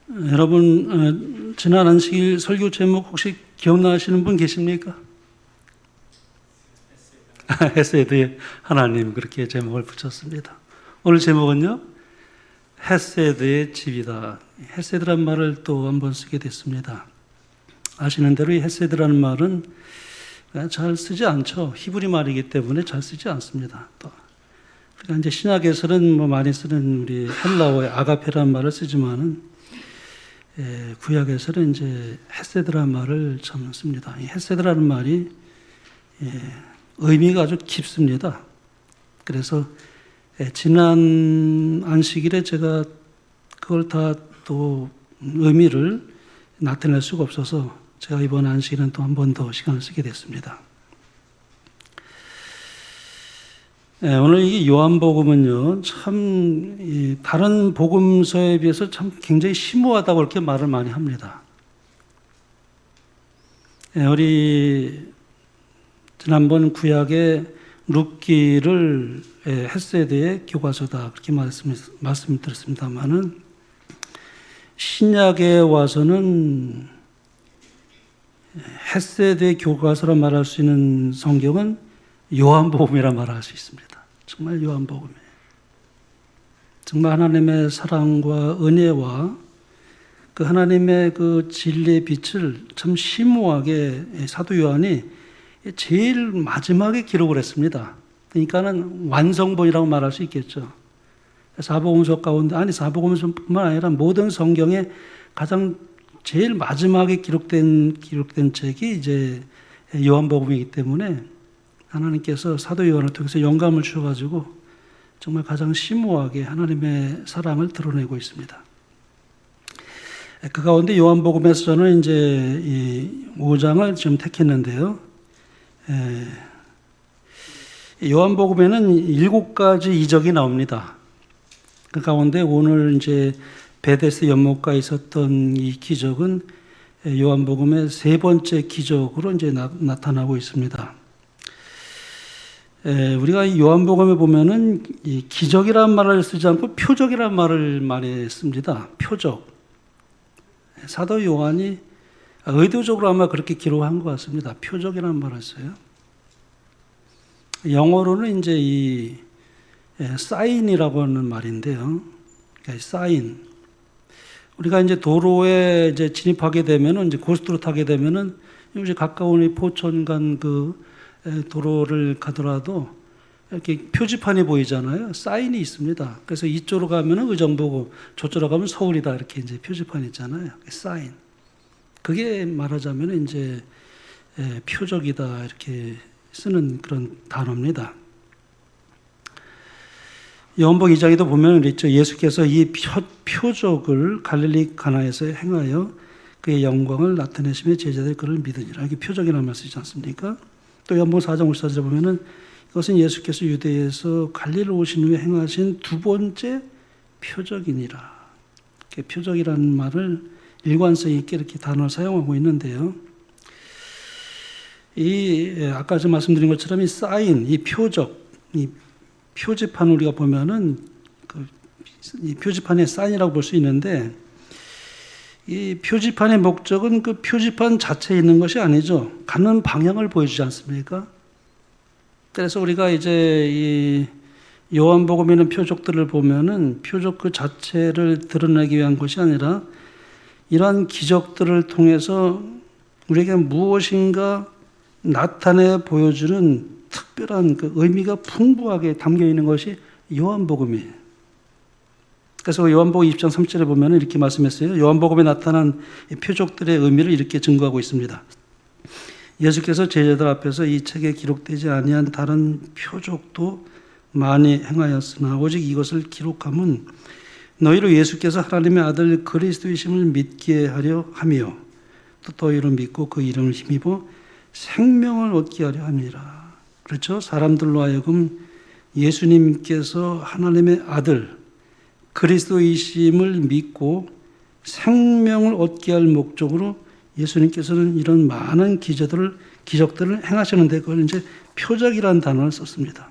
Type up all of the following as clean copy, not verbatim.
여러분, 지난 안식일 설교 제목 혹시 기억나시는 분 계십니까? 헤세드의 하나님, 그렇게 제목을 붙였습니다. 오늘 제목은요, 헤세드의 집이다. 헤세드란 말을 또 한번 쓰게 됐습니다. 아시는 대로 이 헤세드라는 말은 잘 쓰지 않죠. 히브리 말이기 때문에 잘 쓰지 않습니다. 또 그러니까 이제 신약에서는 많이 쓰는 우리 헬라어의 아가페라는 말을 쓰지만은 구약에서는 이제 헤세드라는 말을 참 씁니다. 이 헤세드라는 말이 의미가 아주 깊습니다. 그래서 지난 안식일에 제가 그걸 다 또 의미를 나타낼 수가 없어서 제가 이번 안식일은 또 한 번 더 시간을 쓰게 됐습니다. 오늘 이 요한복음은요, 참 다른 복음서에 비해서 참 굉장히 심오하다고 이렇게 말을 많이 합니다. 우리 지난번 구약의 룻기를 헤세드의 교과서다 그렇게 말씀드렸습니다만은 신약에 와서는 헤세드의 교과서라 말할 수 있는 성경은 요한복음이라 말할 수 있습니다. 정말 요한복음이에요. 정말 하나님의 사랑과 은혜와 그 하나님의 그 진리의 빛을 참 심오하게 사도 요한이 제일 마지막에 기록을 했습니다. 그러니까는 완성본이라고 말할 수 있겠죠. 사복음서 가운데, 아니 사복음서뿐만 아니라 모든 성경에 가장 제일 마지막에 기록된 책이 이제 요한복음이기 때문에 하나님께서 사도 요한을 통해서 영감을 주셔가지고 정말 가장 심오하게 하나님의 사랑을 드러내고 있습니다. 그 가운데 요한복음에서 저는 이제 이 5장을 지금 택했는데요. 요한복음에는 7가지 이적이 나옵니다. 그 가운데 오늘 이제 베데스 연못가에 있었던 이 기적은 요한복음의 3번째 기적으로 이제 나타나고 있습니다. 우리가 이 요한복음에 보면은 이 기적이라는 말을 쓰지 않고 표적이라는 말을 많이 씁니다. 표적. 사도 요한이 의도적으로 아마 그렇게 기록한 것 같습니다. 표적이라는 말을 써요. 영어로는 이제 이 사인이라고 하는 말인데요. 사인. 우리가 이제 도로에 이제 진입하게 되면은 이제 고속도로 타게 되면은 이제 가까운 이 포천간 그 도로를 가더라도 이렇게 표지판이 보이잖아요. 사인이 있습니다. 그래서 이쪽으로 가면은 의정부고 저쪽으로 가면 서울이다 이렇게 이제 표지판이 있잖아요. 사인. 그게 말하자면 이제 표적이다 이렇게 쓰는 그런 단어입니다. 요한복음 2장에도 보면 그랬죠. 예수께서 이 표적을 갈릴리 가나에서 행하여 그의 영광을 나타내시며 제자들이 그를 믿으니라. 이게 표적이라는 말 쓰지 않습니까? 또 요한복음 4장 54절에 보면은 이것은 예수께서 유대에서 갈릴리로 오신 후에 행하신 2번째 표적이니라. 표적이라는 말을 일관성 있게 이렇게 단어를 사용하고 있는데요. 아까 좀 말씀드린 것처럼 이 사인, 이 표적, 이 표지판 우리가 보면은 이 표지판의 사인이라고 볼 수 있는데 이 표지판의 목적은 그 표지판 자체에 있는 것이 아니죠. 가는 방향을 보여주지 않습니까? 그래서 우리가 이제 이 요한복음에 있는 표적들을 보면은 표적 그 자체를 드러내기 위한 것이 아니라 이러한 기적들을 통해서 우리에게 무엇인가 나타내 보여주는 특별한 그 의미가 풍부하게 담겨 있는 것이 요한복음이에요. 그래서 요한복음 20장 3절에 보면 이렇게 말씀했어요. 요한복음에 나타난 표적들의 의미를 이렇게 증거하고 있습니다. 예수께서 제자들 앞에서 이 책에 기록되지 아니한 다른 표적도 많이 행하였으나 오직 이것을 기록함은 너희로 예수께서 하나님의 아들 그리스도이심을 믿게 하려 하며 또 너희로 믿고 그 이름을 힘입어 생명을 얻게 하려 함이라. 그렇죠? 사람들로 하여금 예수님께서 하나님의 아들 그리스도이심을 믿고 생명을 얻게 할 목적으로 예수님께서는 이런 많은 기적들을 행하시는데 그걸 이제 표적이라는 단어를 썼습니다.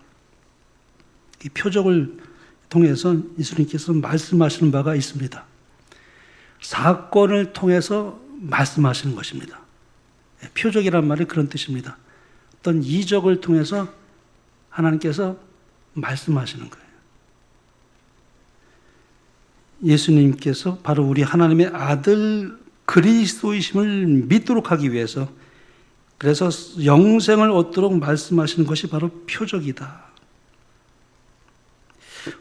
이 표적을 통해서 예수님께서 말씀하시는 바가 있습니다. 사건을 통해서 말씀하시는 것입니다. 표적이란 말이 그런 뜻입니다. 어떤 이적을 통해서 하나님께서 말씀하시는 거예요. 예수님께서 바로 우리 하나님의 아들 그리스도이심을 믿도록 하기 위해서, 그래서 영생을 얻도록 말씀하시는 것이 바로 표적이다.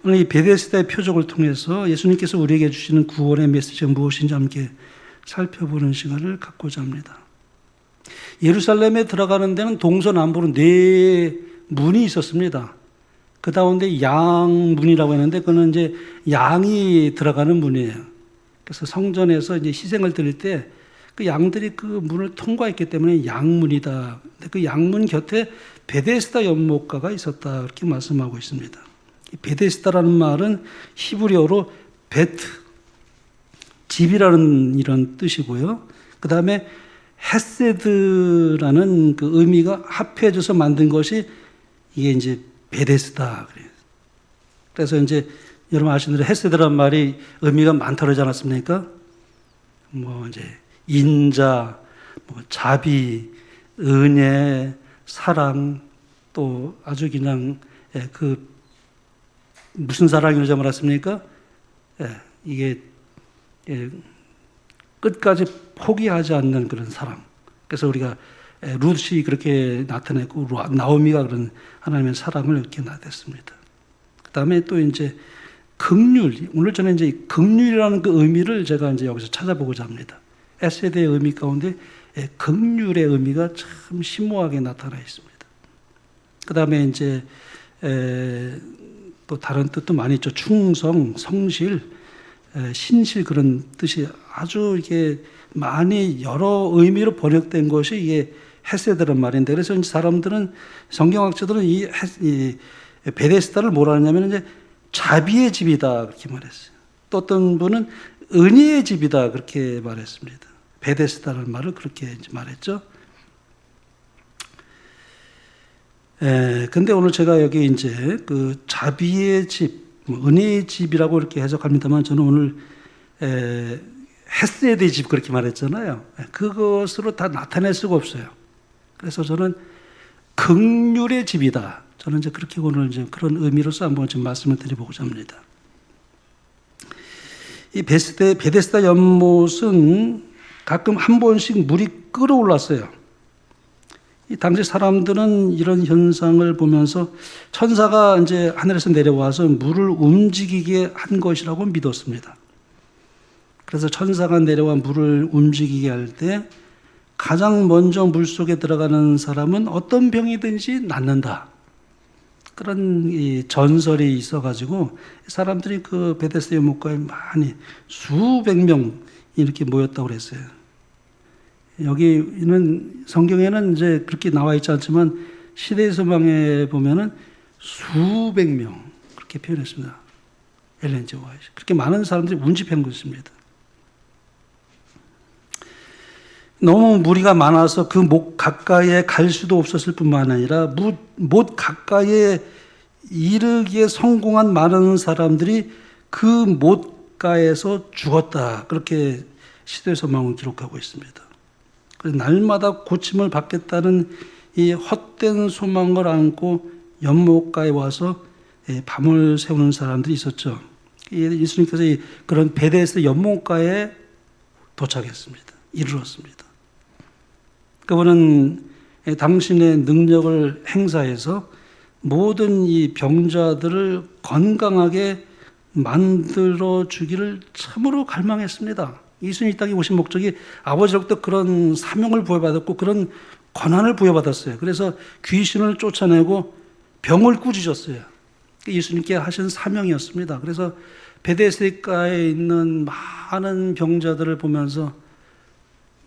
오늘 이 베데스다의 표적을 통해서 예수님께서 우리에게 주시는 구원의 메시지가 무엇인지 함께 살펴보는 시간을 갖고자 합니다. 예루살렘에 들어가는 데는 동서남북으로 4문이 있었습니다. 그 가운데 양문이라고 했는데 그거는 이제 양이 들어가는 문이에요. 그래서 성전에서 이제 희생을 드릴 때 그 양들이 그 문을 통과했기 때문에 양문이다. 근데 그 양문 곁에 베데스다 연못가가 있었다. 그렇게 말씀하고 있습니다. 이 베데스다라는 말은 히브리어로 베트, 집이라는 이런 뜻이고요. 그 다음에 헤세드라는 그 의미가 합해져서 만든 것이 이게 이제 베데스다. 그래서 이제 여러분 아시는 대로 헤세드라는 말이 의미가 많다고 그러지 않았습니까? 뭐 이제 인자, 뭐 자비, 은혜, 사랑, 또 아주 그냥 그 무슨 사랑이라고 하지 않았습니까? 이게 끝까지 포기하지 않는 그런 사랑. 그래서 우리가 룻이 그렇게 나타냈고 나오미가 그런 하나님의 사랑을 이렇게 나타냈습니다. 그 다음에 또 이제 긍휼. 오늘 저는 이제 긍휼이라는 그 의미를 제가 이제 여기서 찾아보고자 합니다. 에세드의 의미 가운데 긍휼의 의미가 참 심오하게 나타나 있습니다. 그 다음에 이제 또 다른 뜻도 많이 있죠. 충성, 성실, 신실 그런 뜻이 아주 이게 많이 여러 의미로 번역된 것이 이게 헤세드란 말인데, 그래서 이제 사람들은 성경학자들은 이 베데스다를 뭐라 하냐면 이제 자비의 집이다 그렇게 말했어요. 또 어떤 분은 은혜의 집이다 그렇게 말했습니다. 베데스다라는 말을 그렇게 이제 말했죠. 근데 오늘 제가 여기 이제 그 자비의 집, 은혜의 집이라고 이렇게 해석합니다만 저는 오늘 헤세드의 집 그렇게 말했잖아요. 그것으로 다 나타낼 수가 없어요. 그래서 저는 긍휼의 집이다. 저는 이제 그렇게 오늘 이제 그런 의미로서 한번 좀 말씀을 드려보고자 합니다. 이 베데스다 연못은 가끔 한 번씩 물이 끓어올랐어요. 이 당시 사람들은 이런 현상을 보면서 천사가 이제 하늘에서 내려와서 물을 움직이게 한 것이라고 믿었습니다. 그래서 천사가 내려와 물을 움직이게 할 때 가장 먼저 물 속에 들어가는 사람은 어떤 병이든지 낫는다. 그런 이 전설이 있어가지고 사람들이 그 베데스다 연못가에 많이 수백 명 이렇게 모였다고 그랬어요. 여기는 성경에는 이제 그렇게 나와 있지 않지만 시대의 소망에 보면은 수백 명 그렇게 표현했습니다. 엘렌 지 화이트. 그렇게 많은 사람들이 운집한 것입니다. 너무 무리가 많아서 그 못 가까이에 갈 수도 없었을 뿐만 아니라 못 가까이에 이르기에 성공한 많은 사람들이 그 못가에서 죽었다. 그렇게 시대의 소망은 기록하고 있습니다. 그래서 날마다 고침을 받겠다는 이 헛된 소망을 안고 연못가에 와서 밤을 새우는 사람들이 있었죠. 예수님께서 그런 베데스다 연못가에 도착했습니다. 이르렀습니다. 그분은 당신의 능력을 행사해서 모든 이 병자들을 건강하게 만들어 주기를 참으로 갈망했습니다. 예수님이 이 땅에 오신 목적이 아버지로부터 그런 사명을 부여받았고 그런 권한을 부여받았어요. 그래서 귀신을 쫓아내고 병을 꾸짖었어요. 예수님께 하신 사명이었습니다. 그래서 베데스다에 있는 많은 병자들을 보면서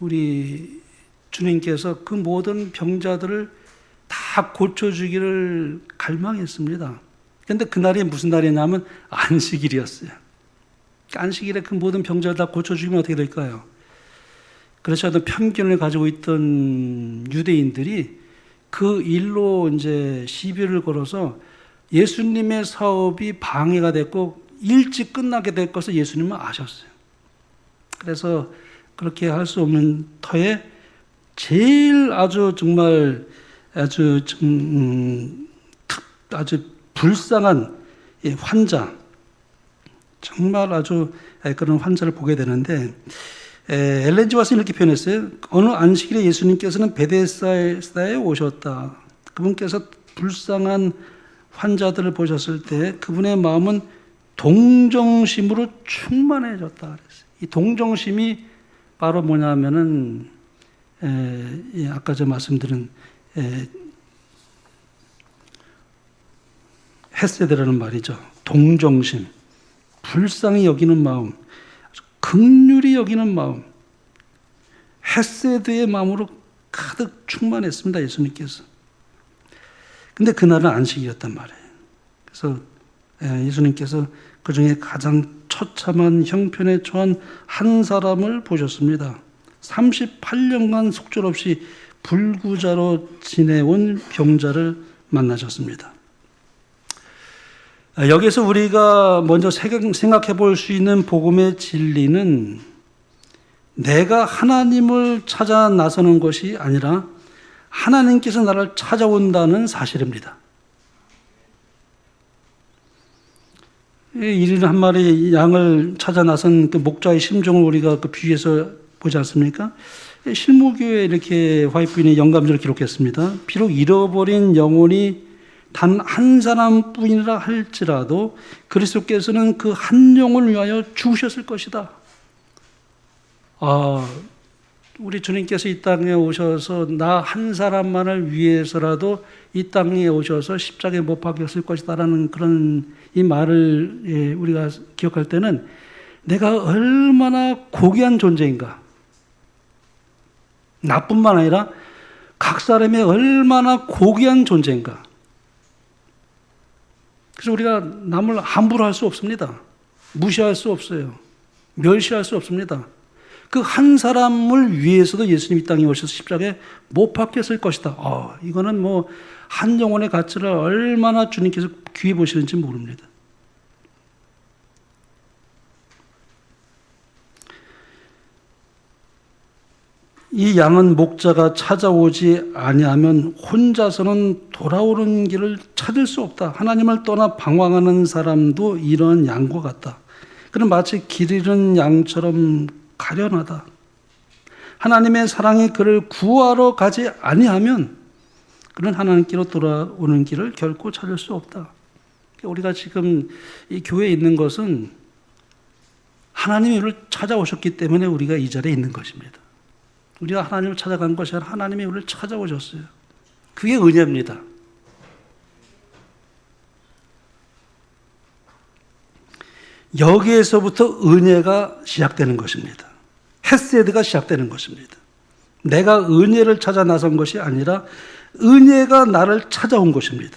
우리 주님께서 그 모든 병자들을 다 고쳐주기를 갈망했습니다. 그런데 그날이 무슨 날이냐면 안식일이었어요. 안식일에 그 모든 병자를 다 고쳐주면 어떻게 될까요? 그렇지 않은 편견을 가지고 있던 유대인들이 그 일로 이제 시비를 걸어서 예수님의 사업이 방해가 됐고 일찍 끝나게 될 것을 예수님은 아셨어요. 그래서 그렇게 할 수 없는 터에 제일 아주 정말 아주 아주 불쌍한 환자, 정말 아주 그런 환자를 보게 되는데, 엘렌 지 왓슨이 이렇게 표현했어요. 어느 안식일에 예수님께서는 베데스다에 오셨다. 그분께서 불쌍한 환자들을 보셨을 때 그분의 마음은 동정심으로 충만해졌다 그랬어요. 이 동정심이 바로 뭐냐면은 아까 저 말씀드린 헤세드라는 말이죠. 동정심, 불쌍히 여기는 마음, 긍휼히 여기는 마음, 헤세드의 마음으로 가득 충만했습니다. 예수님께서. 근데 그날은 안식이었단 말이에요. 그래서 예수님께서 그 중에 가장 처참한 형편에 처한 한 사람을 보셨습니다. 38년간 속절없이 불구자로 지내온 병자를 만나셨습니다. 여기서 우리가 먼저 생각해 볼 수 있는 복음의 진리는 내가 하나님을 찾아 나서는 것이 아니라 하나님께서 나를 찾아온다는 사실입니다. 일인 한 마리 양을 찾아 나선 그 목자의 심정을 우리가 그 비유해서 보지 않습니까? 실무교에 이렇게 화이트인의 영감적으로 기록했습니다. 비록 잃어버린 영혼이 단 한 사람뿐이라 할지라도 그리스도께서는 그 한 영혼을 위하여 죽으셨을 것이다. 우리 주님께서 이 땅에 오셔서 나 한 사람만을 위해서라도 이 땅에 오셔서 십자가에 못 박혔을 것이다라는 그런 이 말을 우리가 기억할 때는 내가 얼마나 고귀한 존재인가. 나뿐만 아니라 각 사람이 얼마나 고귀한 존재인가. 그래서 우리가 남을 함부로 할 수 없습니다. 무시할 수 없어요. 멸시할 수 없습니다. 그 한 사람을 위해서도 예수님이 이 땅에 오셔서 십자가에 못 박혔을 것이다. 이거는 뭐 한 영혼의 가치를 얼마나 주님께서 귀히 보시는지 모릅니다. 이 양은 목자가 찾아오지 아니하면 혼자서는 돌아오는 길을 찾을 수 없다. 하나님을 떠나 방황하는 사람도 이런 양과 같다. 그는 마치 길 잃은 양처럼 가련하다. 하나님의 사랑이 그를 구하러 가지 아니하면 그는 하나님께로 돌아오는 길을 결코 찾을 수 없다. 우리가 지금 이 교회에 있는 것은 하나님이 우리를 찾아오셨기 때문에 우리가 이 자리에 있는 것입니다. 우리가 하나님을 찾아간 것이 아니라 하나님이 우리를 찾아오셨어요. 그게 은혜입니다. 여기에서부터 은혜가 시작되는 것입니다. 헤세드가 시작되는 것입니다. 내가 은혜를 찾아 나선 것이 아니라 은혜가 나를 찾아온 것입니다.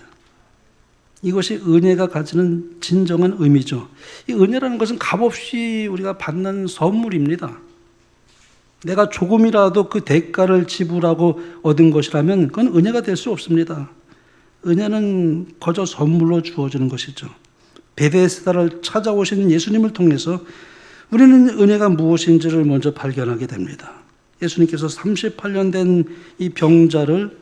이것이 은혜가 가지는 진정한 의미죠. 이 은혜라는 것은 값없이 우리가 받는 선물입니다. 내가 조금이라도 그 대가를 지불하고 얻은 것이라면 그건 은혜가 될 수 없습니다. 은혜는 거저 선물로 주어지는 것이죠. 베데스다를 찾아오신 예수님을 통해서 우리는 은혜가 무엇인지를 먼저 발견하게 됩니다. 예수님께서 38년 된 이 병자를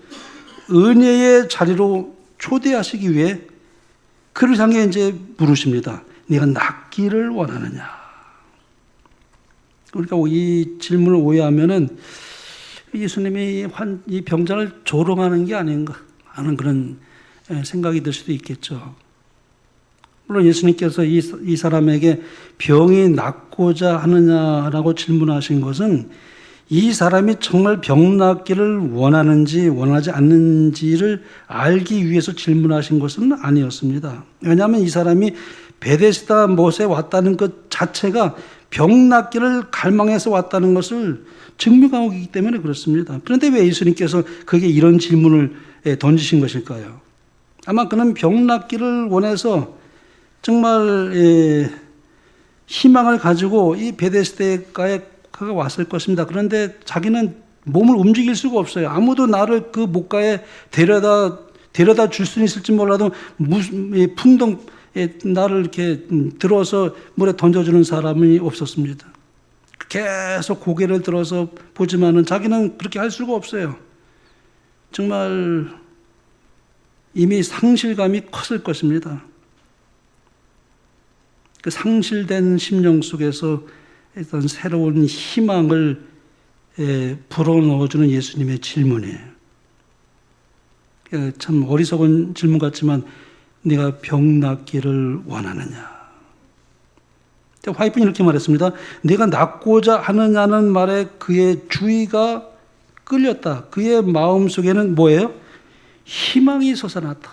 은혜의 자리로 초대하시기 위해 그를 향해 이제 물으십니다. 네가 낫기를 원하느냐? 우리가 이 질문을 오해하면은 예수님이 이 병자를 조롱하는 게 아닌가 하는 그런 생각이 들 수도 있겠죠. 물론 예수님께서 이 사람에게 병이 낫고자 하느냐라고 질문하신 것은 이 사람이 정말 병 낫기를 원하는지 원하지 않는지를 알기 위해서 질문하신 것은 아니었습니다. 왜냐하면 이 사람이 베데스다 못에 왔다는 것 자체가 병 낫기를 갈망해서 왔다는 것을 증명하고 있기 때문에 그렇습니다. 그런데 왜 예수님께서 그게 이런 질문을 던지신 것일까요? 아마 그는 병 낫기를 원해서 정말 희망을 가지고 이 베데스다에 왔을 것입니다. 그런데 자기는 몸을 움직일 수가 없어요. 아무도 나를 그 목가에 데려다 줄 수는 있을지 몰라도 풍덩 나를 이렇게 들어서 물에 던져주는 사람이 없었습니다. 계속 고개를 들어서 보지만은 자기는 그렇게 할 수가 없어요. 정말 이미 상실감이 컸을 것입니다. 그 상실된 심령 속에서 어떤 새로운 희망을 불어넣어주는 예수님의 질문이에요. 참 어리석은 질문 같지만 네가 병 낫기를 원하느냐. 화이프는 이렇게 말했습니다. 네가 낫고자 하느냐는 말에 그의 주의가 끌렸다. 그의 마음속에는 뭐예요? 희망이 솟아났다.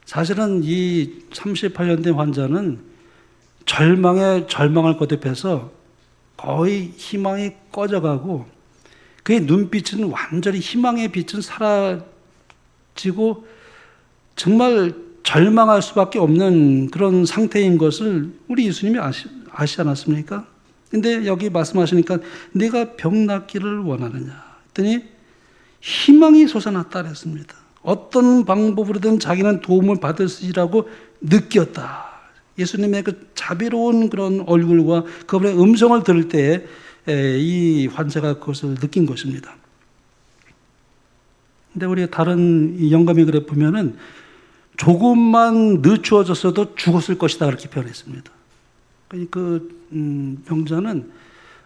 사실은 이 38년 된 환자는 절망에 절망을 거듭해서 거의 희망이 꺼져가고 그의 눈빛은 완전히 희망의 빛은 사라지고 정말 절망할 수밖에 없는 그런 상태인 것을 우리 예수님이 아시지 않았습니까? 근데 여기 말씀하시니까 내가 병 낫기를 원하느냐 했더니 희망이 솟아났다 그랬습니다. 어떤 방법으로든 자기는 도움을 받을 수 있으라고 느꼈다. 예수님의 그 자비로운 그런 얼굴과 그분의 음성을 들을 때에 이 환자가 그것을 느낀 것입니다. 근데 우리 다른 영감의 글에 보면은 조금만 늦추어졌어도 죽었을 것이다 그렇게 표현했습니다. 그 병자는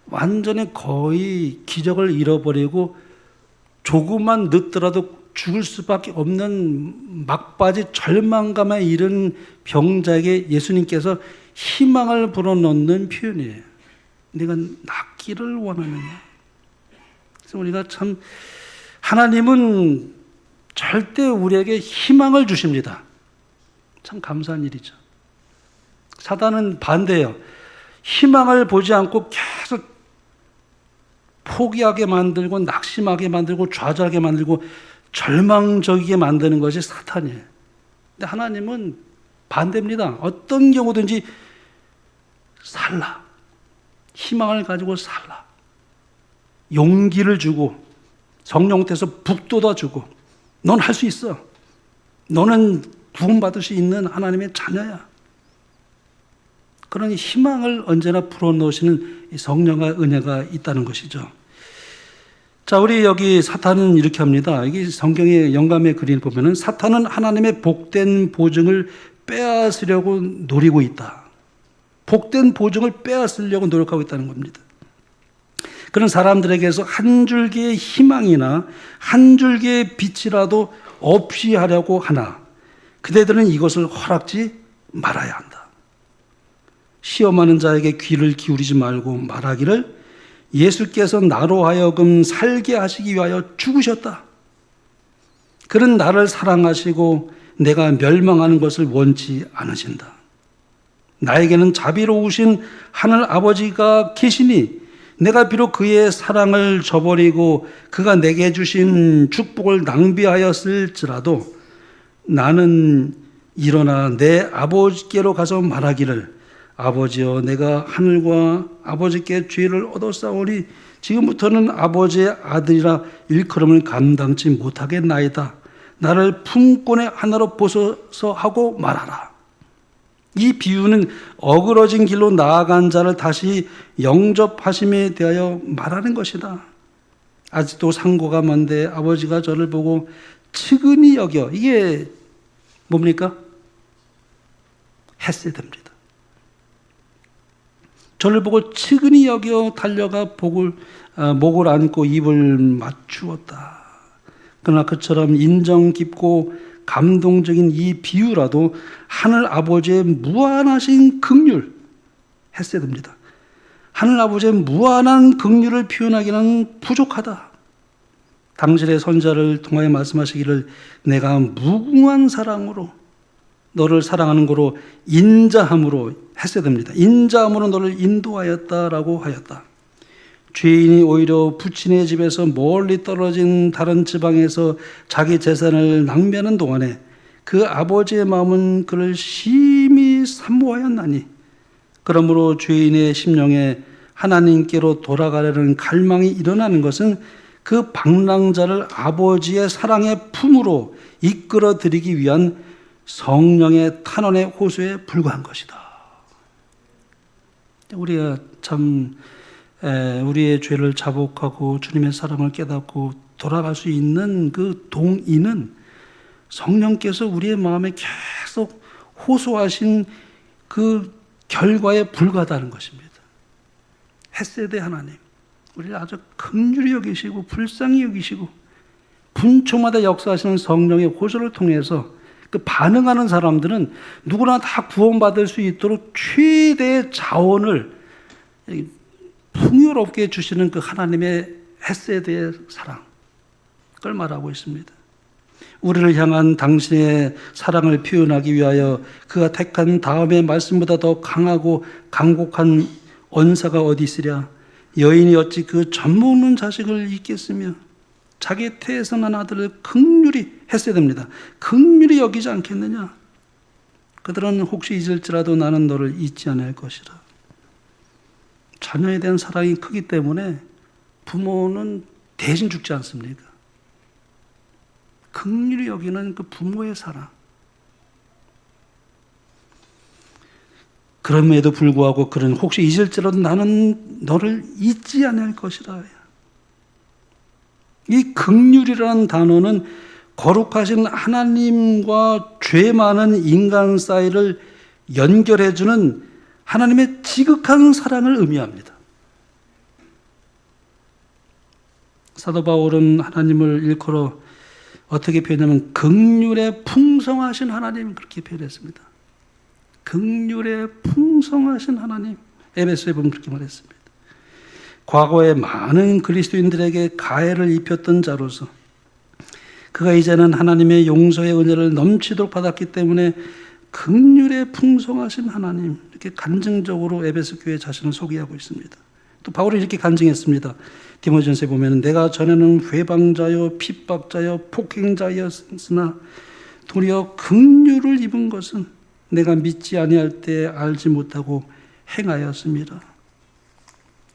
완전히 거의 기력을 잃어버리고 조금만 늦더라도 죽을 수밖에 없는 막바지 절망감에 이른 병자에게 예수님께서 희망을 불어넣는 표현이에요. 네가 낫기를 원하느냐. 그래서 우리가 참 하나님은 절대 우리에게 희망을 주십니다. 참 감사한 일이죠. 사단은 반대예요. 희망을 보지 않고 계속 포기하게 만들고 낙심하게 만들고 좌절하게 만들고 절망적이게 만드는 것이 사탄이에요. 근데 하나님은 반대입니다. 어떤 경우든지 살라. 희망을 가지고 살라. 용기를 주고 성령께서 북돋아주고 넌 할 수 있어. 너는 구원받을 수 있는 하나님의 자녀야. 그런 희망을 언제나 불어넣으시는 성령의 은혜가 있다는 것이죠. 자, 우리 여기 사탄은 이렇게 합니다. 이게 성경의 영감의 글을 보면은 사탄은 하나님의 복된 보증을 빼앗으려고 노리고 있다. 복된 보증을 빼앗으려고 노력하고 있다는 겁니다. 그런 사람들에게서 한 줄기의 희망이나 한 줄기의 빛이라도 없이 하려고 하나 그대들은 이것을 허락지 말아야 한다. 시험하는 자에게 귀를 기울이지 말고 말하기를 예수께서 나로 하여금 살게 하시기 위하여 죽으셨다. 그는 나를 사랑하시고 내가 멸망하는 것을 원치 않으신다. 나에게는 자비로우신 하늘 아버지가 계시니 내가 비록 그의 사랑을 저버리고 그가 내게 주신 축복을 낭비하였을지라도 나는 일어나 내 아버지께로 가서 말하기를 아버지여 내가 하늘과 아버지께 죄를 얻었사오니 지금부터는 아버지의 아들이라 일컬음을 감당치 못하겠나이다. 나를 품권의 하나로 보소서 하고 말하라. 이 비유는 어그러진 길로 나아간 자를 다시 영접하심에 대하여 말하는 것이다. 아직도 상고가 먼데 아버지가 저를 보고 측은히 여겨. 이게 뭡니까? 헤세드입니다. 저를 보고 측은히 여겨 달려가 목을 안고 입을 맞추었다. 그러나 그처럼 인정 깊고 감동적인 이 비유라도 하늘 아버지의 무한하신 긍휼 했어야 됩니다. 하늘 아버지의 무한한 긍휼을 표현하기는 부족하다. 당신의 선자를 통하여 말씀하시기를 내가 무궁한 사랑으로 너를 사랑하는 거로 인자함으로 했어야 됩니다. 인자함으로 너를 인도하였다라고 하였다. 죄인이 오히려 부친의 집에서 멀리 떨어진 다른 지방에서 자기 재산을 낭비하는 동안에 그 아버지의 마음은 그를 심히 산모하였나니 그러므로 죄인의 심령에 하나님께로 돌아가려는 갈망이 일어나는 것은 그 방랑자를 아버지의 사랑의 품으로 이끌어 들이기 위한 성령의 탄원의 호소에 불과한 것이다. 우리가 참 우리의 죄를 자복하고 주님의 사랑을 깨닫고 돌아갈 수 있는 그 동의는 성령께서 우리의 마음에 계속 호소하신 그 결과에 불과하다는 것입니다. 헤세드 하나님, 우리를 아주 긍휼히 여기시고 불쌍히 여기시고 분초마다 역사하시는 성령의 호소를 통해서 그 반응하는 사람들은 누구나 다 구원받을 수 있도록 최대의 자원을 풍요롭게 주시는 그 하나님의 헤세드의 사랑, 그걸 말하고 있습니다. 우리를 향한 당신의 사랑을 표현하기 위하여 그가 택한 다음의 말씀보다 더 강하고 강곡한 언사가 어디 있으랴. 여인이 어찌 그 젖먹는 자식을 잊겠으며 자기 태에서 난 아들을 긍휼히 했어야 됩니다. 긍휼히 여기지 않겠느냐. 그들은 혹시 잊을지라도 나는 너를 잊지 않을 것이라. 자녀에 대한 사랑이 크기 때문에 부모는 대신 죽지 않습니까? 긍휼히 여기는 그 부모의 사랑. 그럼에도 불구하고 그는 혹시 잊을지라도 나는 너를 잊지 않을 것이라. 이 긍휼이라는 단어는 거룩하신 하나님과 죄 많은 인간 사이를 연결해주는 하나님의 지극한 사랑을 의미합니다. 사도 바울은 하나님을 일컬어 어떻게 표현하면 긍휼에 풍성하신 하나님, 그렇게 표현했습니다. 긍휼에 풍성하신 하나님, 에베소에 보면 그렇게 말했습니다. 과거에 많은 그리스도인들에게 가해를 입혔던 자로서 그가 이제는 하나님의 용서의 은혜를 넘치도록 받았기 때문에 긍휼에 풍성하신 하나님, 이렇게 간증적으로 에베소 교회 자신을 소개하고 있습니다. 또 바울이 이렇게 간증했습니다. 디모데전서에 보면 내가 전에는 회방자요 핍박자요 폭행자였으나 도리어 긍휼을 입은 것은 내가 믿지 아니할 때 알지 못하고 행하였습니다.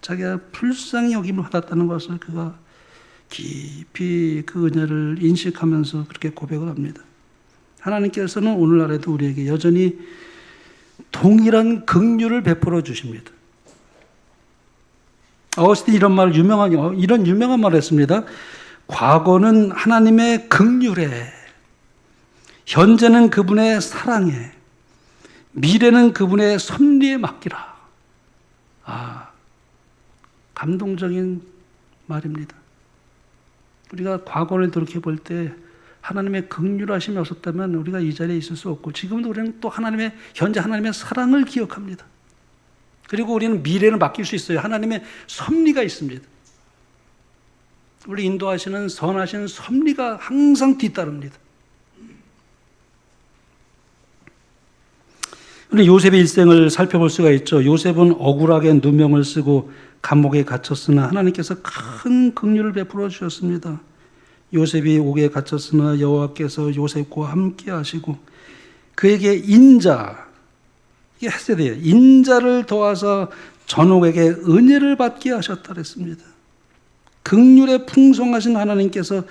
자기가 불쌍히 여김을 받았다는 것을 그가 깊이 그 은혜를 인식하면서 그렇게 고백을 합니다. 하나님께서는 오늘날에도 우리에게 여전히 동일한 긍휼을 베풀어 주십니다. 어거스틴이 이런 유명한 말을 했습니다. 과거는 하나님의 긍휼에, 현재는 그분의 사랑에, 미래는 그분의 섭리에 맡기라. 감동적인 말입니다. 우리가 과거를 돌이켜 볼 때 하나님의 긍휼하심이 없었다면 우리가 이 자리에 있을 수 없고, 지금도 우리는 또 현재 하나님의 사랑을 기억합니다. 그리고 우리는 미래를 맡길 수 있어요. 하나님의 섭리가 있습니다. 우리 인도하시는 선하신 섭리가 항상 뒤따릅니다. 우리 요셉의 일생을 살펴볼 수가 있죠. 요셉은 억울하게 누명을 쓰고 감옥에 갇혔으나 하나님께서 큰 긍휼을 베풀어 주셨습니다. 요셉이 옥에 갇혔으나 여호와께서 요셉과 함께 하시고 그에게 인자, 이게 헤세드예요. 인자를 더하사 전옥에게 은혜를 받게 하셨다 그랬습니다. 긍휼에 풍성하신 하나님께서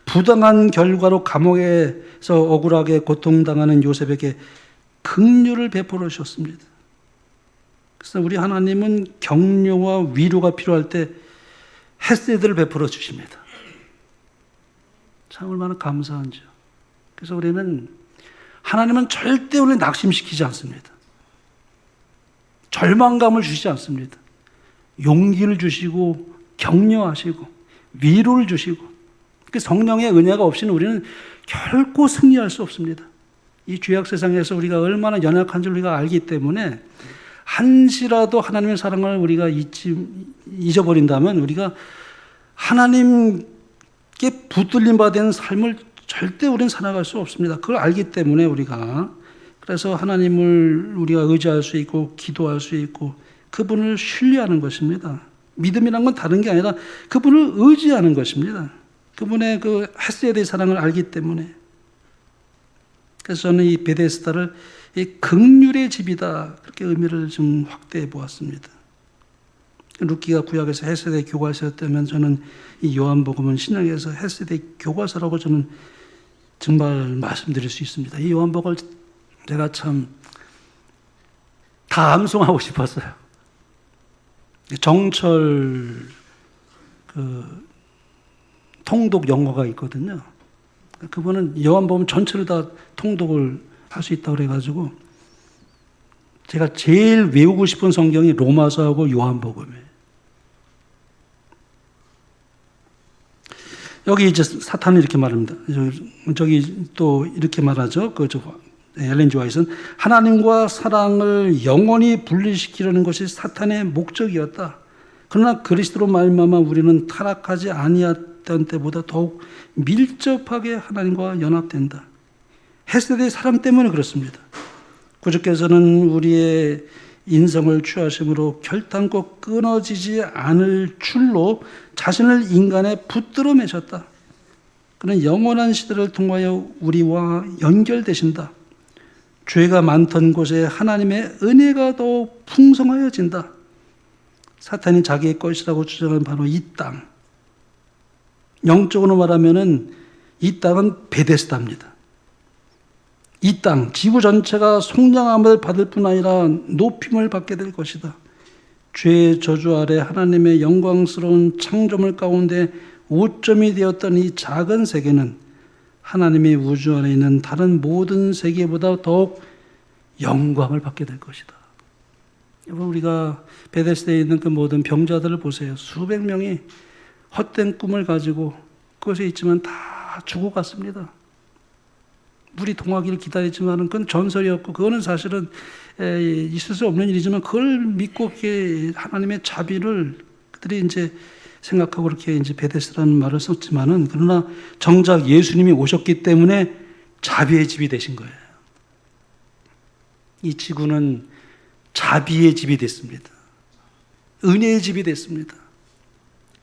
부당한 결과로 감옥에서 억울하게 고통당하는 요셉에게 긍휼을 베풀어 주셨습니다. 그래서 우리 하나님은 격려와 위로가 필요할 때 헤세드를 베풀어 주십니다. 참 얼마나 감사한지요. 그래서 우리는 하나님은 절대 우리를 낙심시키지 않습니다. 절망감을 주시지 않습니다. 용기를 주시고 격려하시고 위로를 주시고, 그 성령의 은혜가 없이는 우리는 결코 승리할 수 없습니다. 이 죄악 세상에서 우리가 얼마나 연약한지 우리가 알기 때문에 한시라도 하나님의 사랑을 우리가 잊어버린다면 우리가 하나님께 붙들림 받은 삶을 절대 우리는 살아갈 수 없습니다. 그걸 알기 때문에 그래서 하나님을 우리가 의지할 수 있고 기도할 수 있고 그분을 신뢰하는 것입니다. 믿음이란 건 다른 게 아니라 그분을 의지하는 것입니다. 그분의 그 헤세드의 사랑을 알기 때문에. 그래서 저는 이 베데스다를 이 긍휼의 집이다, 그렇게 의미를 좀 확대해 보았습니다. 루키가 구약에서 헤세드의 교과서였다면 저는 이 요한복음은 신약에서 헤세드의 교과서라고 저는 정말 말씀드릴 수 있습니다. 이 요한복음을 제가 참 다 암송하고 싶었어요. 정철 통독 영어가 있거든요. 그분은 요한복음 전체를 다 통독을 할 수 있다고 그래가지고 제가 제일 외우고 싶은 성경이 로마서하고 요한복음이에요. 여기 이제 사탄은 이렇게 말합니다. 저기 또 이렇게 말하죠. 엘렌 G. 화이트는 하나님과 사랑을 영원히 분리시키려는 것이 사탄의 목적이었다. 그러나 그리스도로 말미암아 우리는 타락하지 아니했던 때보다 더욱 밀접하게 하나님과 연합된다. 헤세드의 사랑 때문에 그렇습니다. 구주께서는 우리의 인성을 취하심으로 결단코 끊어지지 않을 줄로 자신을 인간에 붙들어 매셨다. 그는 영원한 시대를 통하여 우리와 연결되신다. 죄가 많던 곳에 하나님의 은혜가 더욱 풍성하여진다. 사탄이 자기의 것이라고 주장하는 바로 이 땅. 영적으로 말하면은 이 땅은 베데스다입니다. 이 땅, 지구 전체가 속량함을 받을 뿐 아니라 높임을 받게 될 것이다. 죄의 저주 아래 하나님의 영광스러운 창조물 가운데 오점이 되었던 이 작은 세계는 하나님의 우주 안에 있는 다른 모든 세계보다 더욱 영광을 받게 될 것이다. 여러분, 우리가 베데스다에 있는 그 모든 병자들을 보세요. 수백 명이 헛된 꿈을 가지고 그것에 있지만 다 죽어갔습니다. 물이 동하기를 기다리지만 그건 전설이었고 그거는 사실은 있을 수 없는 일이지만 그걸 믿고 하나님의 자비를 그들이 이제 생각하고 그렇게 이제 베데스다라는 말을 썼지만은 그러나 정작 예수님이 오셨기 때문에 자비의 집이 되신 거예요. 이 지구는 자비의 집이 됐습니다. 은혜의 집이 됐습니다.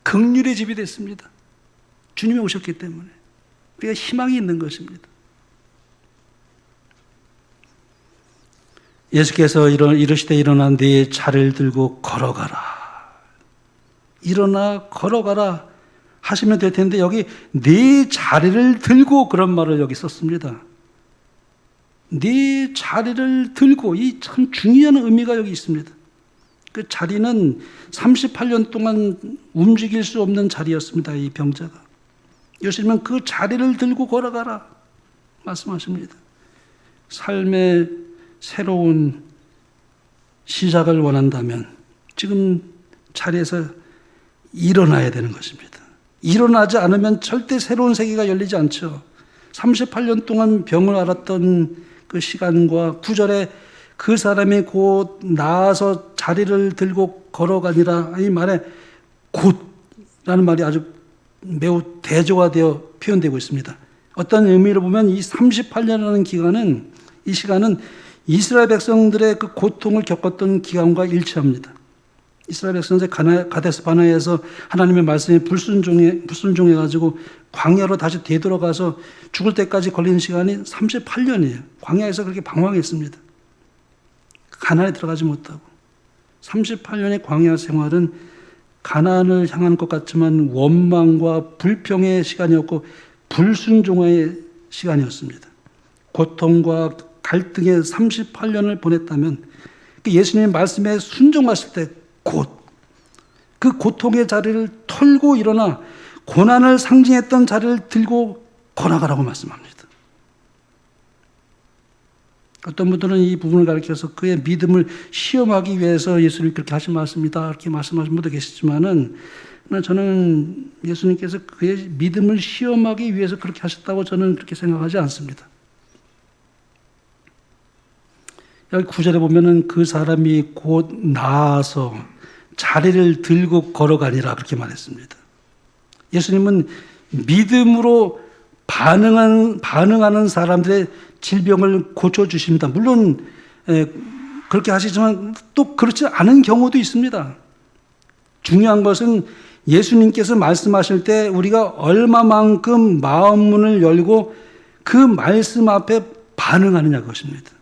긍휼의 집이 됐습니다. 주님이 오셨기 때문에 우리가 희망이 있는 것입니다. 예수께서 이르시되 일어나 네 자리를 들고 걸어가라. 일어나 걸어가라 하시면 될 텐데 여기 네 자리를 들고 그런 말을 여기 썼습니다. 네 자리를 들고 이 참 중요한 의미가 여기 있습니다. 그 자리는 38년 동안 움직일 수 없는 자리였습니다. 이 병자가. 예수님은 그 자리를 들고 걸어가라 말씀하십니다. 삶의 새로운 시작을 원한다면 지금 자리에서 일어나야 되는 것입니다. 일어나지 않으면 절대 새로운 세계가 열리지 않죠. 38년 동안 병을 앓았던 그 시간과 9절에 그 사람이 곧 나아서 자리를 들고 걸어가니라 이 말에 곧라는 말이 아주 매우 대조화되어 표현되고 있습니다. 어떤 의미로 보면 이 38년이라는 기간은 이 시간은 이스라엘 백성들의 그 고통을 겪었던 기간과 일치합니다. 이스라엘 백성들이 가데스 바네아에서 하나님의 말씀에 불순종해가지고 광야로 다시 되돌아가서 죽을 때까지 걸리는 시간이 38년이에요. 광야에서 그렇게 방황했습니다. 가나안에 들어가지 못하고 38년의 광야 생활은 가나안을 향한 것 같지만 원망과 불평의 시간이었고 불순종의 시간이었습니다. 고통과 갈등의 38년을 보냈다면 예수님의 말씀에 순종하실 때 곧 그 고통의 자리를 털고 일어나 고난을 상징했던 자리를 들고 걸어가라고 말씀합니다. 어떤 분들은 이 부분을 가리켜서 그의 믿음을 시험하기 위해서 예수님이 그렇게 하신 말씀이다 이렇게 말씀하신 분도 계시지만은 저는 예수님께서 그의 믿음을 시험하기 위해서 그렇게 하셨다고 저는 그렇게 생각하지 않습니다. 여기 9절에 보면은 그 사람이 곧 나아서 자리를 들고 걸어가니라 그렇게 말했습니다. 예수님은 믿음으로 반응하는 사람들의 질병을 고쳐주십니다. 물론 그렇게 하시지만 또 그렇지 않은 경우도 있습니다. 중요한 것은 예수님께서 말씀하실 때 우리가 얼마만큼 마음문을 열고 그 말씀 앞에 반응하느냐 것입니다.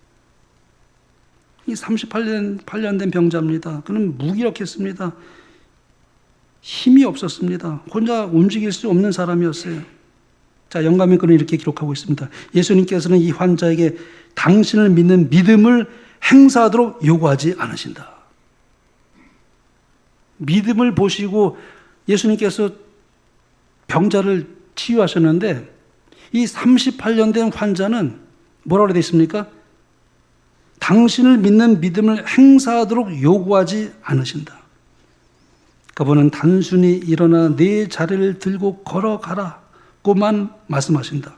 이 38년 된 병자입니다. 그는 무기력했습니다. 힘이 없었습니다. 혼자 움직일 수 없는 사람이었어요. 자, 영감의 글은 이렇게 기록하고 있습니다. 예수님께서는 이 환자에게 당신을 믿는 믿음을 행사하도록 요구하지 않으신다. 믿음을 보시고 예수님께서 병자를 치유하셨는데 이 38년 된 환자는 뭐라고 되어 있습니까? 당신을 믿는 믿음을 행사하도록 요구하지 않으신다. 그분은 단순히 일어나 내 자리를 들고 걸어가라고만 말씀하신다.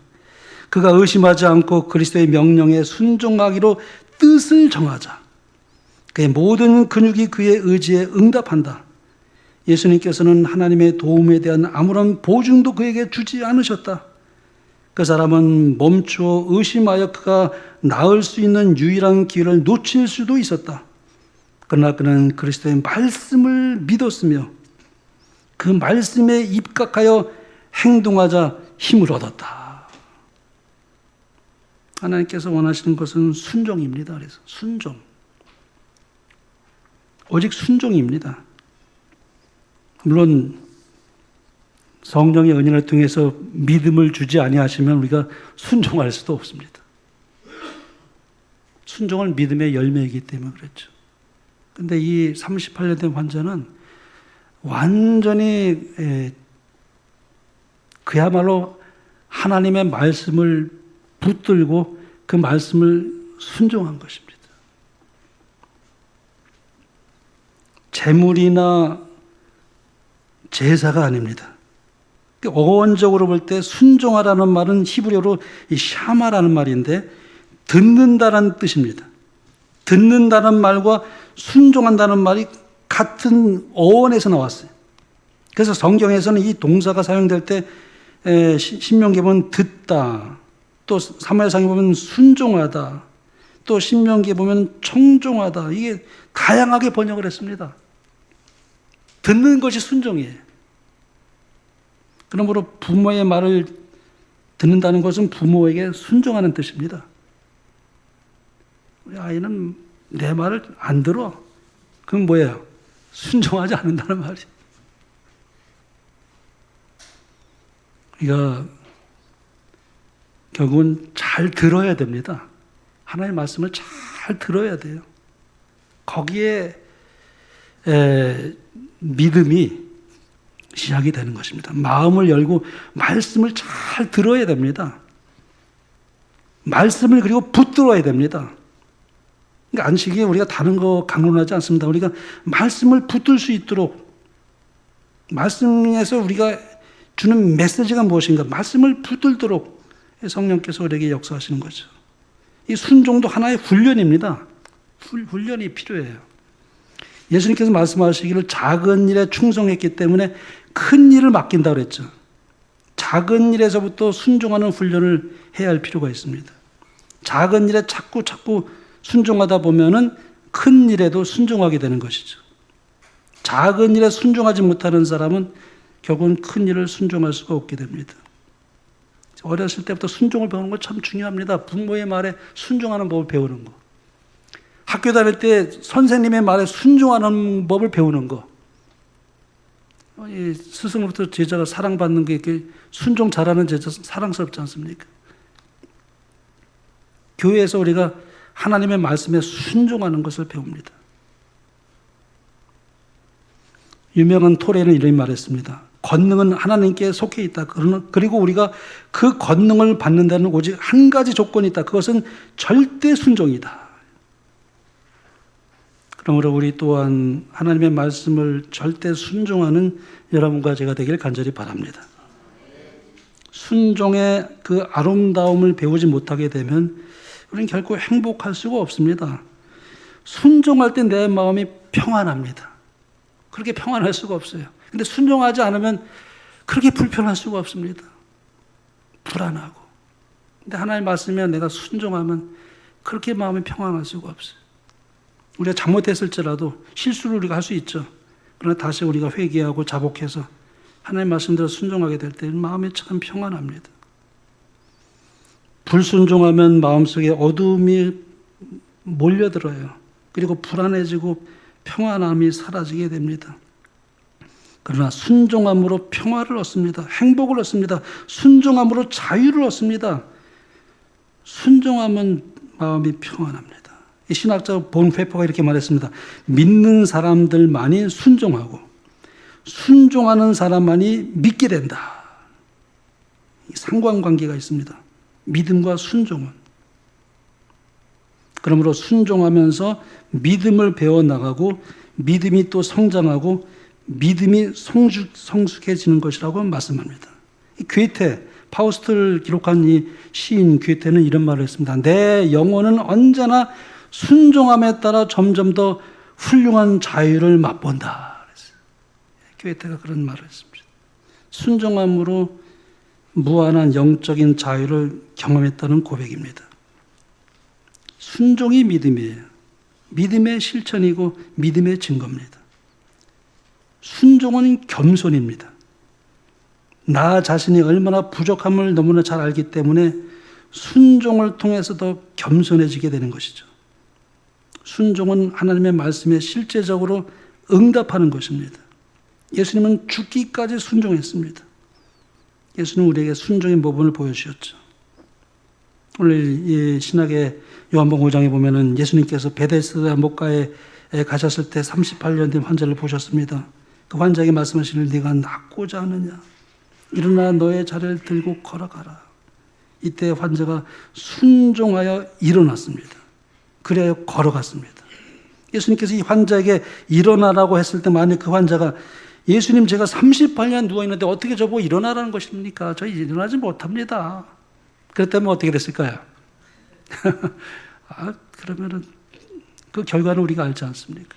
그가 의심하지 않고 그리스도의 명령에 순종하기로 뜻을 정하자. 그의 모든 근육이 그의 의지에 응답한다. 예수님께서는 하나님의 도움에 대한 아무런 보증도 그에게 주지 않으셨다. 그 사람은 멈추어 의심하여 그가 나을 수 있는 유일한 기회를 놓칠 수도 있었다. 그러나 그는 그리스도의 말씀을 믿었으며 그 말씀에 입각하여 행동하자 힘을 얻었다. 하나님께서 원하시는 것은 순종입니다. 그래서 순종. 오직 순종입니다. 물론 성령의 은혜를 통해서 믿음을 주지 아니하시면 우리가 순종할 수도 없습니다. 순종은 믿음의 열매이기 때문에 그렇죠. 근데 이 38년 된 환자는 완전히 그야말로 하나님의 말씀을 붙들고 그 말씀을 순종한 것입니다. 제물이나 제사가 아닙니다. 어원적으로 볼 때 순종하라는 말은 히브리어로 샤마라는 말인데 듣는다라는 뜻입니다. 듣는다는 말과 순종한다는 말이 같은 어원에서 나왔어요. 그래서 성경에서는 이 동사가 사용될 때 신명기에 보면 듣다, 또 사무엘상에 보면 순종하다, 또 신명기에 보면 청종하다, 이게 다양하게 번역을 했습니다. 듣는 것이 순종이에요. 그러므로 부모의 말을 듣는다는 것은 부모에게 순종하는 뜻입니다. 우리 아이는 내 말을 안 들어. 그럼 뭐예요? 순종하지 않는다는 말이에요. 우리가 결국은 잘 들어야 됩니다. 하나님의 말씀을 잘 들어야 돼요. 거기에 믿음이 시작이 되는 것입니다. 마음을 열고 말씀을 잘 들어야 됩니다. 말씀을 그리고 붙들어야 됩니다. 그러니까 안식일에 우리가 다른 거 강론하지 않습니다. 우리가 말씀을 붙들 수 있도록 말씀에서 우리가 주는 메시지가 무엇인가 말씀을 붙들도록 성령께서 우리에게 역사하시는 거죠. 이 순종도 하나의 훈련입니다. 훈련이 필요해요. 예수님께서 말씀하시기를 작은 일에 충성했기 때문에 큰 일을 맡긴다고 그랬죠. 작은 일에서부터 순종하는 훈련을 해야 할 필요가 있습니다. 작은 일에 자꾸 순종하다 보면은 큰 일에도 순종하게 되는 것이죠. 작은 일에 순종하지 못하는 사람은 결국은 큰 일을 순종할 수가 없게 됩니다. 어렸을 때부터 순종을 배우는 거 참 중요합니다. 부모의 말에 순종하는 법을 배우는 거. 학교 다닐 때 선생님의 말에 순종하는 법을 배우는 거. 스승으로부터 제자가 사랑받는 게 이렇게 순종 잘하는 제자 사랑스럽지 않습니까? 교회에서 우리가 하나님의 말씀에 순종하는 것을 배웁니다. 유명한 토레는 이런 말했습니다. 권능은 하나님께 속해 있다. 그리고 우리가 그 권능을 받는 데는 오직 한 가지 조건이 있다. 그것은 절대 순종이다. 그러므로 우리 또한 하나님의 말씀을 절대 순종하는 여러분과 제가 되길 간절히 바랍니다. 순종의 그 아름다움을 배우지 못하게 되면 우리는 결코 행복할 수가 없습니다. 순종할 때 내 마음이 평안합니다. 그렇게 평안할 수가 없어요. 근데 순종하지 않으면 그렇게 불편할 수가 없습니다. 불안하고. 근데 하나님 말씀에 내가 순종하면 그렇게 마음이 평안할 수가 없어요. 우리가 잘못했을지라도 실수를 우리가 할 수 있죠. 그러나 다시 우리가 회개하고 자복해서 하나님 말씀대로 순종하게 될 때 마음이 참 평안합니다. 불순종하면 마음속에 어둠이 몰려들어요. 그리고 불안해지고 평안함이 사라지게 됩니다. 그러나 순종함으로 평화를 얻습니다. 행복을 얻습니다. 순종함으로 자유를 얻습니다. 순종하면 마음이 평안합니다. 이 신학자 본 회퍼가 이렇게 말했습니다. 믿는 사람들만이 순종하고 순종하는 사람만이 믿게 된다. 상관관계가 있습니다. 믿음과 순종은. 그러므로 순종하면서 믿음을 배워나가고 믿음이 또 성장하고 믿음이 성숙해지는 것이라고 말씀합니다. 괴테, 파우스트를 기록한 이 시인 괴테는 이런 말을 했습니다. 내 영혼은 언제나 순종함에 따라 점점 더 훌륭한 자유를 맛본다. 괴테가 그런 말을 했습니다. 순종함으로 무한한 영적인 자유를 경험했다는 고백입니다. 순종이 믿음이에요. 믿음의 실천이고 믿음의 증거입니다. 순종은 겸손입니다. 나 자신이 얼마나 부족함을 너무나 잘 알기 때문에 순종을 통해서 더 겸손해지게 되는 것이죠. 순종은 하나님의 말씀에 실제적으로 응답하는 것입니다. 예수님은 죽기까지 순종했습니다. 예수님은 우리에게 순종의 모범을 보여주셨죠. 오늘 이 신약의 요한복음 5장에 보면은 예수님께서 베데스다 목가에 가셨을 때 38년 된 환자를 보셨습니다. 그 환자에게 말씀하시는 네가 낫고자 하느냐? 일어나 너의 자리를 들고 걸어가라. 이때 환자가 순종하여 일어났습니다. 그래야 걸어갔습니다. 예수님께서 이 환자에게 일어나라고 했을 때 만약 그 환자가 예수님 제가 38년 누워있는데 어떻게 저보고 일어나라는 것입니까? 저 일어나지 못합니다. 그랬다면 어떻게 됐을까요? 그러면은 그 결과는 우리가 알지 않습니까?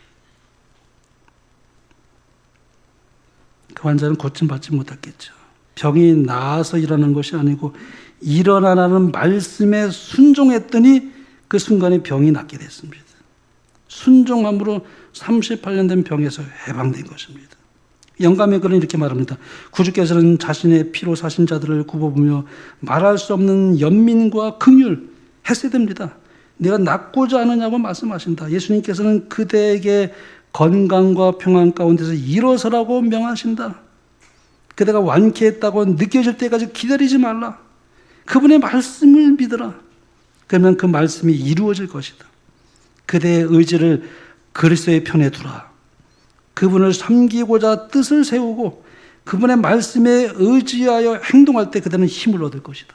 그 환자는 고침받지 못했겠죠. 병이 나아서 일어나는 것이 아니고 일어나라는 말씀에 순종했더니 그 순간에 병이 낫게 됐습니다. 순종함으로 38년 된 병에서 해방된 것입니다. 영감의 글은 이렇게 말합니다. 구주께서는 자신의 피로 사신 자들을 굽어보며 말할 수 없는 연민과 긍휼 했어야 됩니다. 내가 낫고자 하느냐고 말씀하신다. 예수님께서는 그대에게 건강과 평안 가운데서 일어서라고 명하신다. 그대가 완쾌했다고 느껴질 때까지 기다리지 말라. 그분의 말씀을 믿어라. 그러면 그 말씀이 이루어질 것이다. 그대의 의지를 그리스도의 편에 두라. 그분을 섬기고자 뜻을 세우고 그분의 말씀에 의지하여 행동할 때 그대는 힘을 얻을 것이다.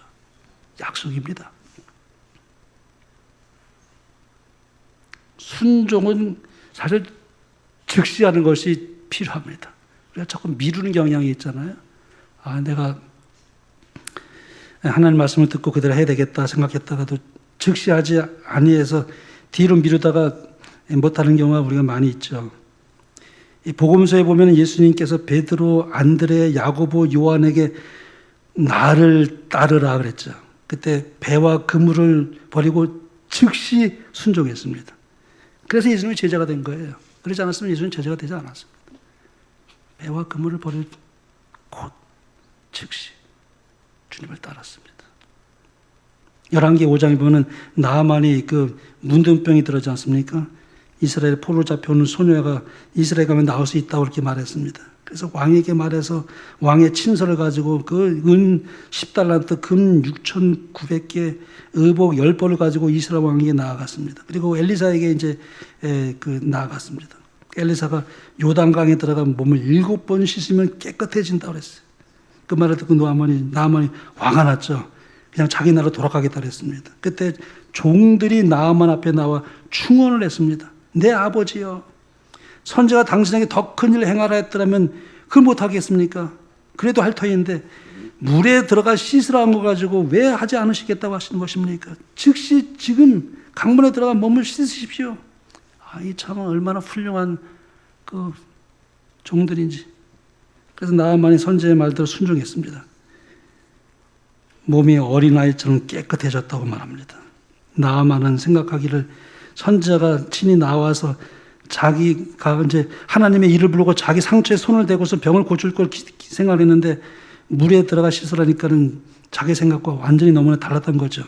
약속입니다. 순종은 사실 즉시 하는 것이 필요합니다. 우리가 자꾸 미루는 경향이 있잖아요. 내가 하나님 말씀을 듣고 그대로 해야 되겠다 생각했다가도 즉시 하지 아니해서 뒤로 미루다가 못하는 경우가 우리가 많이 있죠. 이 복음서에 보면 예수님께서 베드로, 안드레, 야고보, 요한에게 나를 따르라 그랬죠. 그때 배와 그물을 버리고 즉시 순종했습니다. 그래서 예수님이 제자가 된 거예요. 그러지 않았으면 예수님은 제자가 되지 않았습니다. 배와 그물을 버리고 곧 즉시 주님을 따랐습니다. 11개 5장에 보면 나아만이 그 문둥병이 들었지 않습니까? 이스라엘 포로 잡혀오는 소녀가 이스라엘 가면 나올 수 있다고 그렇게 말했습니다. 그래서 왕에게 말해서 왕의 친서를 가지고 그 은 10달란트, 금 6,900개, 의복 10벌을 가지고 이스라엘 왕에게 나아갔습니다. 그리고 엘리사에게 이제 나아갔습니다. 엘리사가 요단강에 들어가 몸을 7번 씻으면 깨끗해진다고 그랬어요. 그 말을 듣고 나아만이 화가 났죠. 그냥 자기 나라로 돌아가겠다 그랬습니다. 그때 종들이 나아만 앞에 나와 충언을 했습니다. 내 아버지여, 선지가 당신에게 더 큰 일을 행하라 했더라면 그걸 못하겠습니까? 그래도 할 터인데 물에 들어가 씻으라는 거 가지고 왜 하지 않으시겠다고 하시는 것입니까? 즉시 지금 강물에 들어가 몸을 씻으십시오. 이 참은 얼마나 훌륭한 그 종들인지. 그래서 나아만이 선지의 말대로 순종했습니다. 몸이 어린아이처럼 깨끗해졌다고 말합니다. 나아만은 생각하기를 선지자가 친히 나와서 자기가 이제 하나님의 이를 부르고 자기 상처에 손을 대고서 병을 고칠 걸 생각했는데 물에 들어가 씻으라니까는 자기 생각과 완전히 너무나 달랐던 거죠.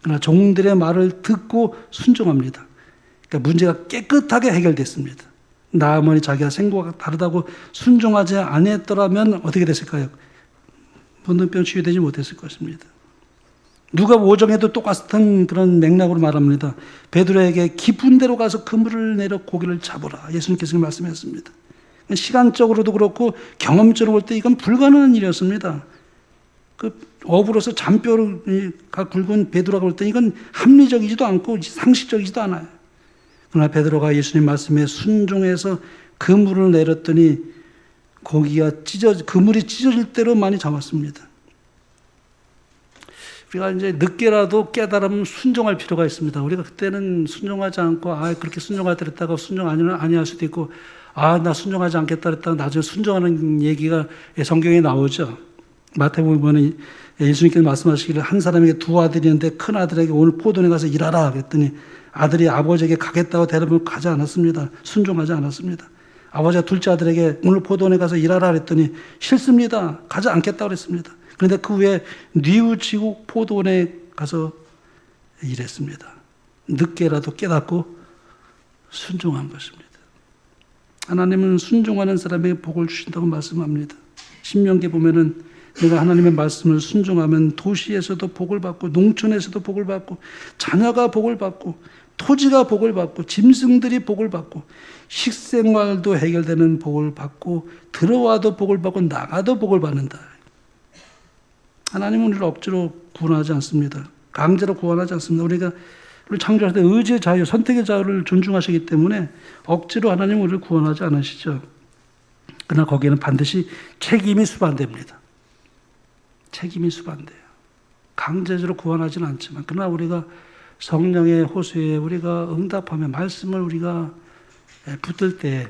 그러나 종들의 말을 듣고 순종합니다. 그러니까 문제가 깨끗하게 해결됐습니다. 나아만이 자기가 생각과 다르다고 순종하지 않았더라면 어떻게 됐을까요? 문둥병 치유되지 못했을 것입니다. 누가 5장에도 똑같은 그런 맥락으로 말합니다. 베드로에게 깊은 데로 가서 그물을 내려 고기를 잡으라. 예수님께서 말씀하셨습니다. 시간적으로도 그렇고 경험적으로 볼 때 이건 불가능한 일이었습니다. 그 어부로서 잔뼈가 굵은 베드로가 볼 때 이건 합리적이지도 않고 상식적이지도 않아요. 그러나 베드로가 예수님 말씀에 순종해서 그물을 내렸더니 그물이 찢어질 대로 많이 잡았습니다. 우리가 이제 늦게라도 깨달으면 순종할 필요가 있습니다. 우리가 그때는 순종하지 않고 그렇게 순종하다 그랬다가 순종 아니할 수도 있고 나 순종하지 않겠다 그랬다가 나중에 순종하는 얘기가 성경에 나오죠. 마태복음 보면 예수님께서 말씀하시기를 한 사람에게 두 아들이 있는데 큰 아들에게 오늘 포도원에 가서 일하라 그랬더니 아들이 아버지에게 가겠다고 대답을 가지 않았습니다. 순종하지 않았습니다. 아버지가 둘째 아들에게 오늘 포도원에 가서 일하라 그랬더니 싫습니다. 가지 않겠다고 그랬습니다. 그런데 그 후에 뉘우치고 포도원에 가서 일했습니다. 늦게라도 깨닫고 순종한 것입니다. 하나님은 순종하는 사람에게 복을 주신다고 말씀합니다. 신명기에 보면은 내가 하나님의 말씀을 순종하면 도시에서도 복을 받고 농촌에서도 복을 받고 자녀가 복을 받고 토지가 복을 받고 짐승들이 복을 받고 식생활도 해결되는 복을 받고 들어와도 복을 받고 나가도 복을 받는다. 하나님은 우리를 억지로 구원하지 않습니다. 강제로 구원하지 않습니다. 우리가 창조할 때 의지의 자유, 선택의 자유를 존중하시기 때문에 억지로 하나님은 우리를 구원하지 않으시죠. 그러나 거기에는 반드시 책임이 수반됩니다. 책임이 수반돼요. 강제적으로 구원하지는 않지만 그러나 우리가 성령의 호소에 우리가 응답하며 말씀을 우리가 붙들 때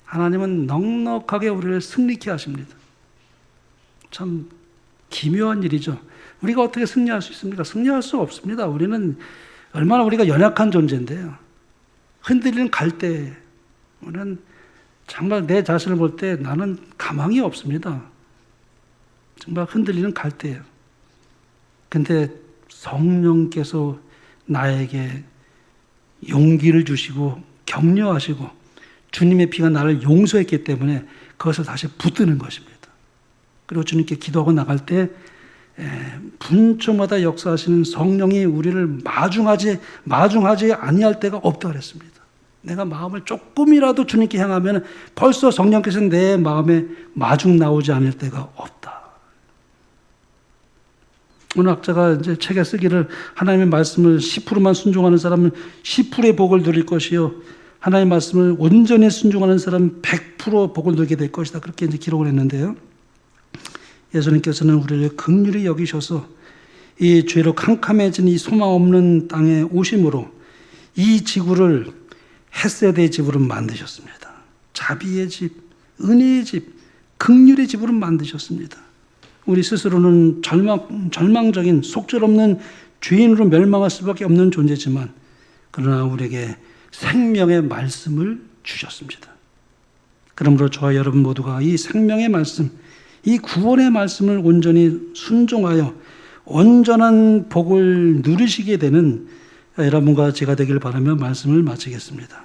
하나님은 넉넉하게 우리를 승리케 하십니다. 참 기묘한 일이죠. 우리가 어떻게 승리할 수 있습니까? 승리할 수 없습니다. 우리는 얼마나 우리가 연약한 존재인데요. 흔들리는 갈대. 우리는 정말 내 자신을 볼 때 나는 가망이 없습니다. 정말 흔들리는 갈대예요. 근데 성령께서 나에게 용기를 주시고 격려하시고 주님의 피가 나를 용서했기 때문에 그것을 다시 붙드는 것입니다. 그리고 주님께 기도하고 나갈 때 분초마다 역사하시는 성령이 우리를 마중하지 아니할 때가 없다 그랬습니다. 내가 마음을 조금이라도 주님께 향하면 벌써 성령께서 내 마음에 마중 나오지 않을 때가 없다. 오늘 학자가 이제 책에 쓰기를 하나님의 말씀을 10%만 순종하는 사람은 10%의 복을 누릴 것이요. 하나님의 말씀을 온전히 순종하는 사람은 100% 복을 누리게 될 것이다. 그렇게 이제 기록을 했는데요. 예수님께서는 우리를 긍휼히 여기셔서 이 죄로 캄캄해진 이 소망 없는 땅에 오심으로 이 지구를 헷세대의 집으로 만드셨습니다. 자비의 집, 은혜의 집, 긍휼의 집으로 만드셨습니다. 우리 스스로는 절망적인 속절없는 죄인으로 멸망할 수밖에 없는 존재지만 그러나 우리에게 생명의 말씀을 주셨습니다. 그러므로 저와 여러분 모두가 이 생명의 말씀, 이 구원의 말씀을 온전히 순종하여 온전한 복을 누리시게 되는 여러분과 제가 되길 바라며 말씀을 마치겠습니다.